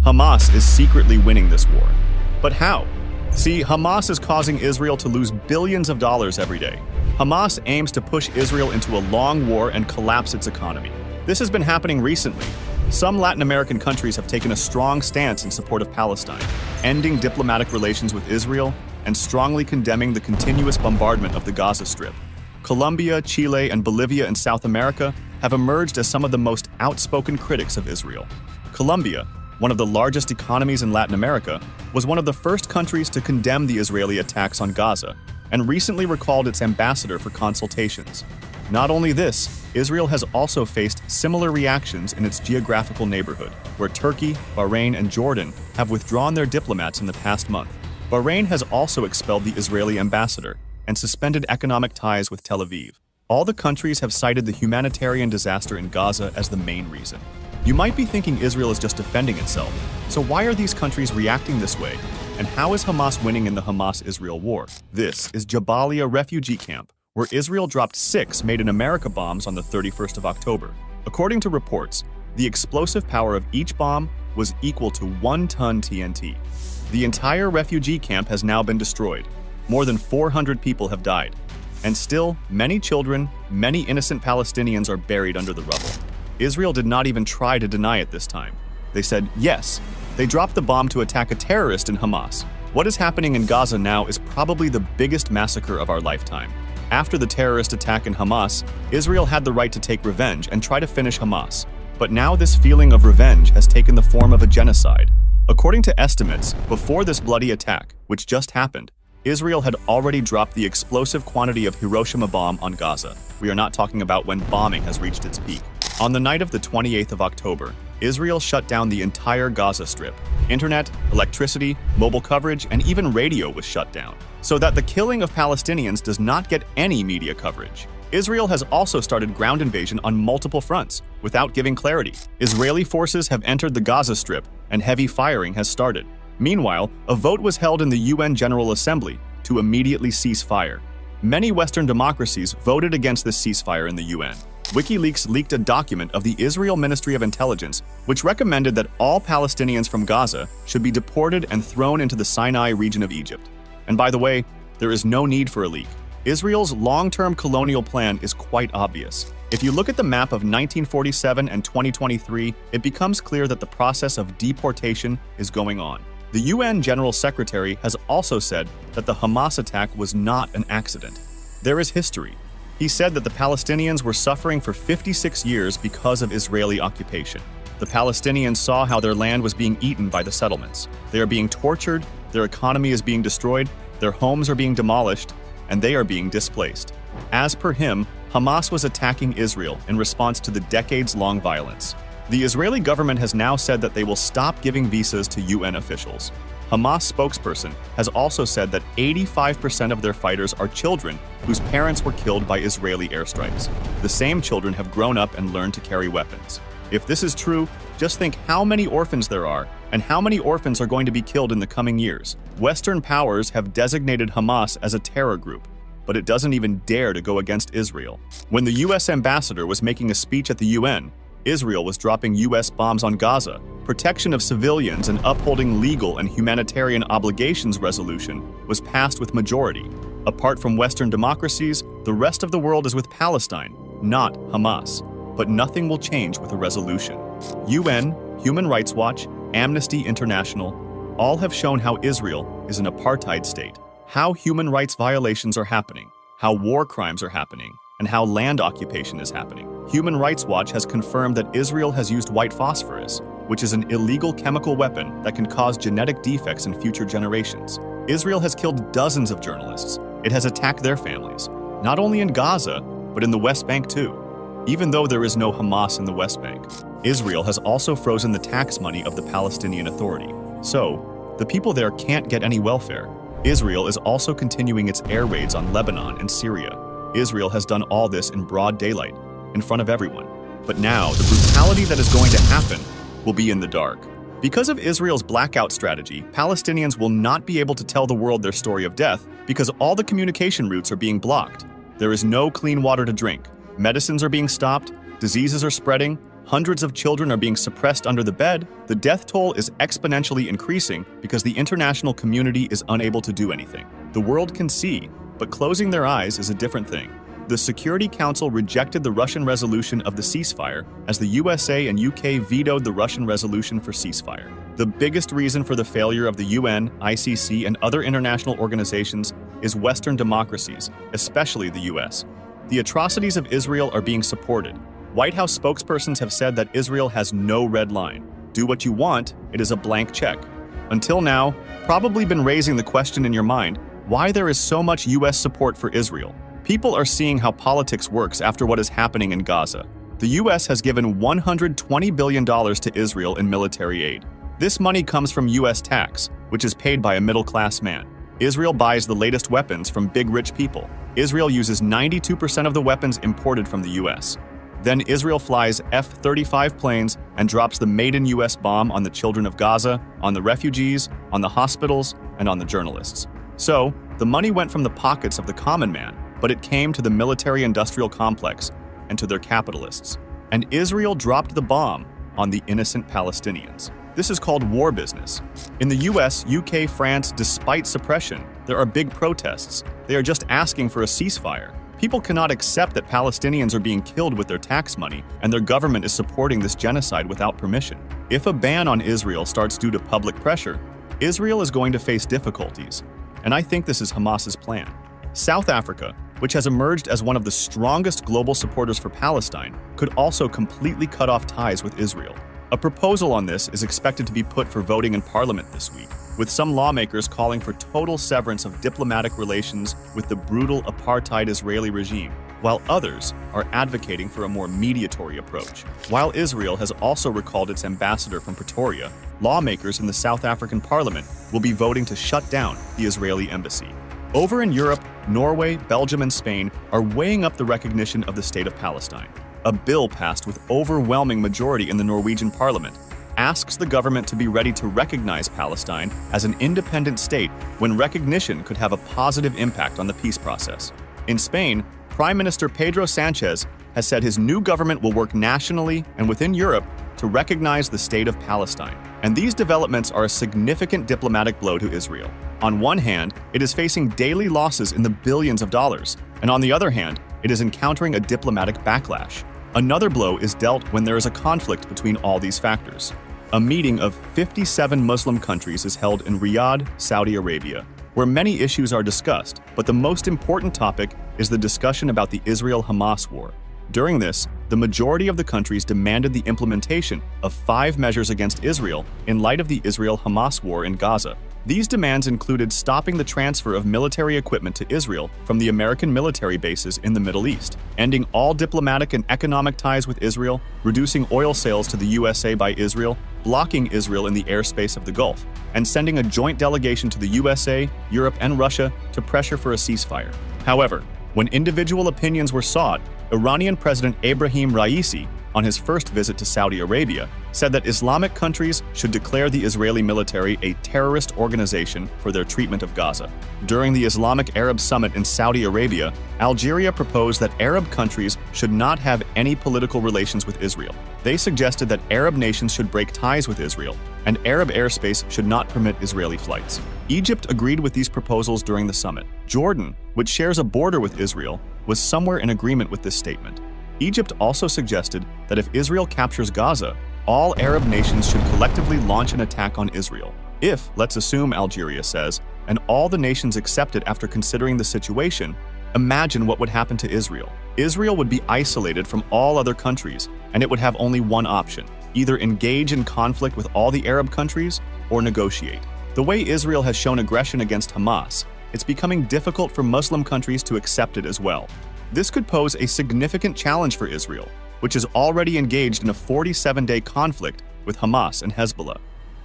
Hamas is secretly winning this war. But how? See, Hamas is causing Israel to lose billions of dollars every day. Hamas aims to push Israel into a long war and collapse its economy. This has been happening recently. Some Latin American countries have taken a strong stance in support of Palestine, ending diplomatic relations with Israel and strongly condemning the continuous bombardment of the Gaza Strip. Colombia, Chile, and Bolivia in South America have emerged as some of the most outspoken critics of Israel. Colombia, one of the largest economies in Latin America, was one of the first countries to condemn the Israeli attacks on Gaza and recently recalled its ambassador for consultations. Not only this, Israel has also faced similar reactions in its geographical neighborhood, where Turkey, Bahrain, and Jordan have withdrawn their diplomats in the past month. Bahrain has also expelled the Israeli ambassador and suspended economic ties with Tel Aviv. All the countries have cited the humanitarian disaster in Gaza as the main reason. You might be thinking Israel is just defending itself. So why are these countries reacting this way? And how is Hamas winning in the Hamas-Israel war? This is Jabalia refugee camp, where Israel dropped 6 made-in-America bombs on the 31st of October. According to reports, the explosive power of each bomb was equal to 1 ton TNT. The entire refugee camp has now been destroyed. More than 400 people have died. And still, many children, many innocent Palestinians are buried under the rubble. Israel did not even try to deny it this time. They said, yes, they dropped the bomb to attack a terrorist in Hamas. What is happening in Gaza now is probably the biggest massacre of our lifetime. After the terrorist attack in Hamas, Israel had the right to take revenge and try to finish Hamas. But now this feeling of revenge has taken the form of a genocide. According to estimates, before this bloody attack, which just happened, Israel had already dropped the explosive quantity of Hiroshima bomb on Gaza. We are not talking about when bombing has reached its peak. On the night of the 28th of October, Israel shut down the entire Gaza Strip. Internet, electricity, mobile coverage, and even radio was shut down, so that the killing of Palestinians does not get any media coverage. Israel has also started ground invasion on multiple fronts, without giving clarity. Israeli forces have entered the Gaza Strip, and heavy firing has started. Meanwhile, a vote was held in the UN General Assembly to immediately cease fire. Many Western democracies voted against this ceasefire in the UN. WikiLeaks leaked a document of the Israel Ministry of Intelligence which recommended that all Palestinians from Gaza should be deported and thrown into the Sinai region of Egypt. And by the way, there is no need for a leak. Israel's long-term colonial plan is quite obvious. If you look at the map of 1947 and 2023, it becomes clear that the process of deportation is going on. The UN General Secretary has also said that the Hamas attack was not an accident. There is history. He said that the Palestinians were suffering for 56 years because of Israeli occupation. The Palestinians saw how their land was being eaten by the settlements. They are being tortured, their economy is being destroyed, their homes are being demolished, and they are being displaced. As per him, Hamas was attacking Israel in response to the decades-long violence. The Israeli government has now said that they will stop giving visas to UN officials. Hamas spokesperson has also said that 85% of their fighters are children whose parents were killed by Israeli airstrikes. The same children have grown up and learned to carry weapons. If this is true, just think how many orphans there are and how many orphans are going to be killed in the coming years. Western powers have designated Hamas as a terror group, but it doesn't even dare to go against Israel. When the US ambassador was making a speech at the UN, Israel was dropping US bombs on Gaza. Protection of civilians and upholding legal and humanitarian obligations resolution was passed with majority. Apart from Western democracies, the rest of the world is with Palestine, not Hamas. But nothing will change with a resolution. UN, Human Rights Watch, Amnesty International, all have shown how Israel is an apartheid state, how human rights violations are happening, how war crimes are happening, and how land occupation is happening. Human Rights Watch has confirmed that Israel has used white phosphorus, which is an illegal chemical weapon that can cause genetic defects in future generations. Israel has killed dozens of journalists. It has attacked their families, not only in Gaza, but in the West Bank too. Even though there is no Hamas in the West Bank, Israel has also frozen the tax money of the Palestinian Authority. So, the people there can't get any welfare. Israel is also continuing its air raids on Lebanon and Syria. Israel has done all this in broad daylight, in front of everyone. But now, the brutality that is going to happen will be in the dark. Because of Israel's blackout strategy, Palestinians will not be able to tell the world their story of death because all the communication routes are being blocked. There is no clean water to drink. Medicines are being stopped, diseases are spreading, Hundreds of children are being suppressed under the bed. The death toll is exponentially increasing because the international community is unable to do anything. The world can see, but closing their eyes is a different thing. The Security Council rejected the Russian resolution of the ceasefire as the USA and UK vetoed the Russian resolution for ceasefire. The biggest reason for the failure of the UN, ICC, and other international organizations is Western democracies, especially the US. The atrocities of Israel are being supported. White House spokespersons have said that Israel has no red line. Do what you want, it is a blank check. Until now, probably been raising the question in your mind why there is so much US support for Israel. People are seeing how politics works after what is happening in Gaza. The US has given $120 billion to Israel in military aid. This money comes from US tax, which is paid by a middle-class man. Israel buys the latest weapons from big rich people. Israel uses 92% of the weapons imported from the US. Then Israel flies F-35 planes and drops the made-in-US bomb on the children of Gaza, on the refugees, on the hospitals, and on the journalists. So, the money went from the pockets of the common man, but it came to the military-industrial complex and to their capitalists. And Israel dropped the bomb on the innocent Palestinians. This is called war business. In the US, UK, France, despite suppression, there are big protests. They are just asking for a ceasefire. People cannot accept that Palestinians are being killed with their tax money, and their government is supporting this genocide without permission. If a ban on Israel starts due to public pressure, Israel is going to face difficulties. And I think this is Hamas's plan. South Africa, which has emerged as one of the strongest global supporters for Palestine, could also completely cut off ties with Israel. A proposal on this is expected to be put for voting in Parliament this week, with some lawmakers calling for total severance of diplomatic relations with the brutal apartheid Israeli regime, while others are advocating for a more mediatory approach. While Israel has also recalled its ambassador from Pretoria, lawmakers in the South African Parliament will be voting to shut down the Israeli embassy. Over in Europe, Norway, Belgium, and Spain are weighing up the recognition of the state of Palestine. A bill passed with overwhelming majority in the Norwegian parliament asks the government to be ready to recognize Palestine as an independent state when recognition could have a positive impact on the peace process. In Spain, Prime Minister Pedro Sanchez has said his new government will work nationally and within Europe to recognize the state of Palestine. And these developments are a significant diplomatic blow to Israel. On one hand, it is facing daily losses in the billions of dollars, and on the other hand, it is encountering a diplomatic backlash. Another blow is dealt when there is a conflict between all these factors. A meeting of 57 Muslim countries is held in Riyadh, Saudi Arabia, where many issues are discussed, but the most important topic is the discussion about the Israel-Hamas war. During this, the majority of the countries demanded the implementation of 5 measures against Israel in light of the Israel-Hamas war in Gaza. These demands included stopping the transfer of military equipment to Israel from the American military bases in the Middle East, ending all diplomatic and economic ties with Israel, reducing oil sales to the USA by Israel, blocking Israel in the airspace of the Gulf, and sending a joint delegation to the USA, Europe, and Russia to pressure for a ceasefire. However, when individual opinions were sought, Iranian President Ebrahim Raisi, on his first visit to Saudi Arabia, said that Islamic countries should declare the Israeli military a terrorist organization for their treatment of Gaza. During the Islamic Arab Summit in Saudi Arabia, Algeria proposed that Arab countries should not have any political relations with Israel. They suggested that Arab nations should break ties with Israel, and Arab airspace should not permit Israeli flights. Egypt agreed with these proposals during the summit. Jordan, which shares a border with Israel, was somewhere in agreement with this statement. Egypt also suggested that if Israel captures Gaza, all Arab nations should collectively launch an attack on Israel. If, let's assume, Algeria says, and all the nations accept it after considering the situation, imagine what would happen to Israel. Israel would be isolated from all other countries, and it would have only one option: either engage in conflict with all the Arab countries or negotiate. The way Israel has shown aggression against Hamas, it's becoming difficult for Muslim countries to accept it as well. This could pose a significant challenge for Israel, which is already engaged in a 47-day conflict with Hamas and Hezbollah.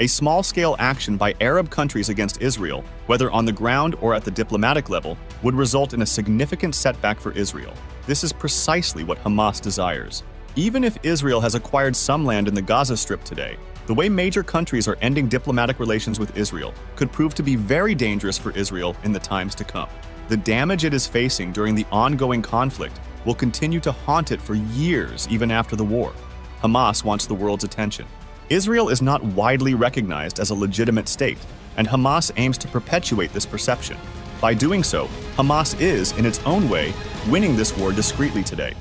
A small-scale action by Arab countries against Israel, whether on the ground or at the diplomatic level, would result in a significant setback for Israel. This is precisely what Hamas desires. Even if Israel has acquired some land in the Gaza Strip today, the way major countries are ending diplomatic relations with Israel could prove to be very dangerous for Israel in the times to come. The damage it is facing during the ongoing conflict will continue to haunt it for years even after the war. Hamas wants the world's attention. Israel is not widely recognized as a legitimate state, and Hamas aims to perpetuate this perception. By doing so, Hamas is, in its own way, winning this war discreetly today.